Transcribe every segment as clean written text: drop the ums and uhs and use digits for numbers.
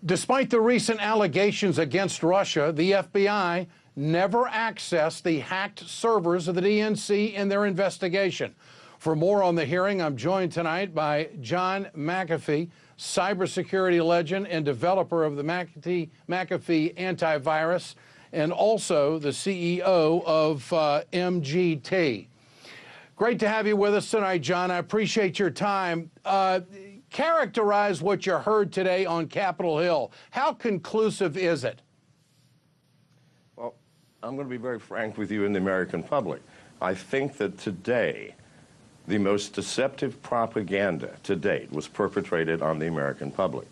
Despite the recent allegations against Russia, the FBI never accessed the hacked servers of the DNC in their investigation. For more on the hearing, I'm joined tonight by John McAfee, cybersecurity legend and developer of the McAfee antivirus, and also the CEO of MGT. Great to have you with us tonight, John. I appreciate your time. Characterize what you heard today on Capitol Hill. How conclusive is it? Well, I'm going to be very frank with you and the American public. I think that today, the most deceptive propaganda to date was perpetrated on the American public.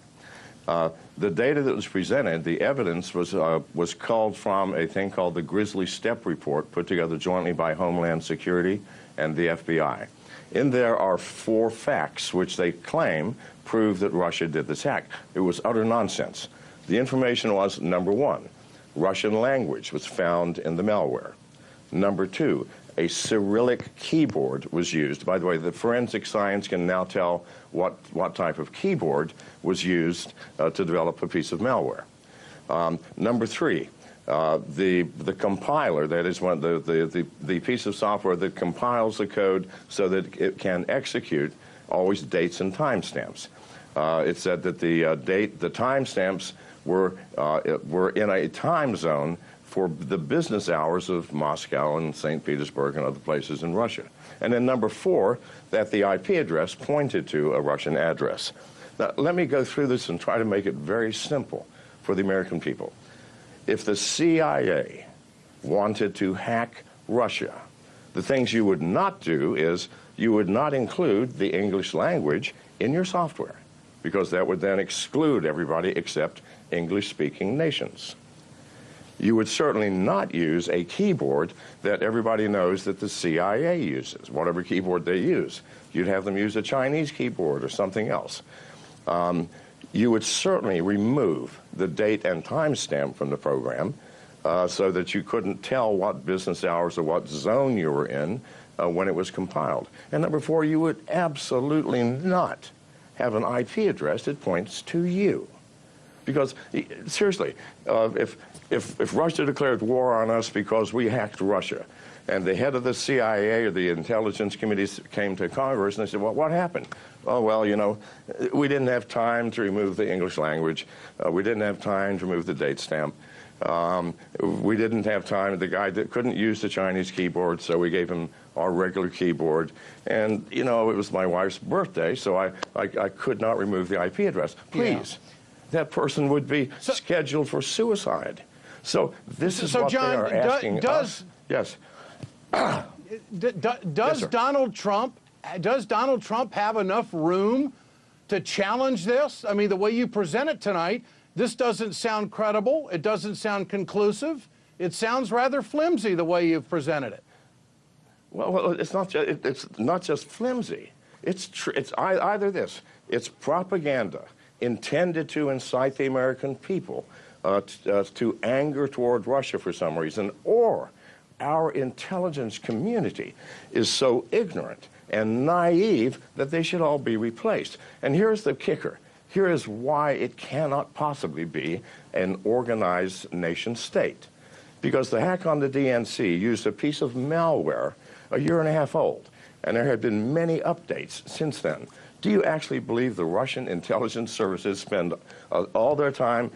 The data that was presented, the evidence was called from a thing called the Grizzly Step Report, put together jointly by Homeland Security and the FBI. In there are 4 facts which they claim prove that Russia did this hack. It was utter nonsense. The information was, number 1, Russian language was found in the malware. Number 2, a Cyrillic keyboard was used. By the way, the forensic science can now tell what type of keyboard was used to develop a piece of malware. Number 3, the compiler, that is the piece of software that compiles the code so that it can execute always dates and timestamps. It said that the timestamps were in a time zone for the business hours of Moscow and St. Petersburg and other places in Russia. And then number 4, that the IP address pointed to a Russian address. Now, let me go through this and try to make it very simple for the American people. If the CIA wanted to hack Russia, the things you would not do is you would not include the English language in your software, because that would then exclude everybody except English-speaking nations. You would certainly not use a keyboard that everybody knows that the CIA uses, whatever keyboard they use. You'd have them use a Chinese keyboard or something else. You would certainly remove the date and timestamp from the program so that you couldn't tell what business hours or what zone you were in when it was compiled. And number 4, you would absolutely not have an IP address that points to you. Because, seriously, if Russia declared war on us because we hacked Russia, and the head of the CIA or the intelligence committees came to Congress and they said, well, what happened? Oh, well, you know, we didn't have time to remove the English language. We didn't have time to remove the date stamp. We didn't have time. The guy that couldn't use the Chinese keyboard, so we gave him our regular keyboard. And, you know, it was my wife's birthday, so I could not remove the IP address. Please. Yeah. That person would be scheduled for suicide. So this is what John, they are asking us. Yes. Does Donald Trump have enough room to challenge this? I mean, the way you present it tonight, this doesn't sound credible. It doesn't sound conclusive. It sounds rather flimsy the way you've presented it. Well, it's not just flimsy. It's either this. It's propaganda intended to incite the American people to anger toward Russia for some reason, or our intelligence community is so ignorant and naive that they should all be replaced. And here's the kicker. Here is why it cannot possibly be an organized nation state. Because the hack on the DNC used a piece of malware a year and a half old, and there have been many updates since then. Do you actually believe the Russian intelligence services spend all their time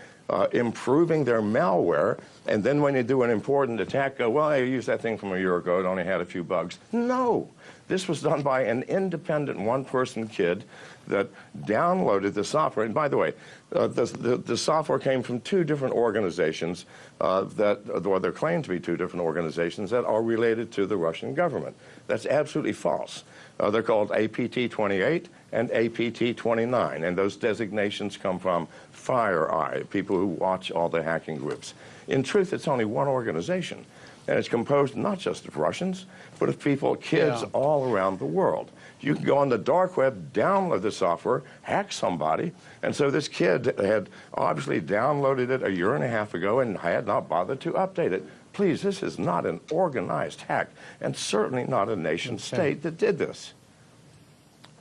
improving their malware, and then when they do an important attack, go, well, I used that thing from a year ago, it only had a few bugs? No. This was done by an independent one-person kid that downloaded the software. And by the way, the software came from 2 different organizations or they're claimed to be 2 different organizations that are related to the Russian government. That's absolutely false. They're called APT-28 and APT-29, and those designations come from FireEye, people who watch all the hacking groups. In truth, it's only one organization, and it's composed not just of Russians, but of people, kids all around the world. You can go on the dark web, download the software, hack somebody, and so this kid had obviously downloaded it a year and a half ago and had not bothered to update it. Please, this is not an organized hack, and certainly not a nation state that did this.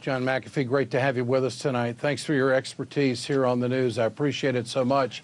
John McAfee, great to have you with us tonight. Thanks for your expertise here on the news. I appreciate it so much.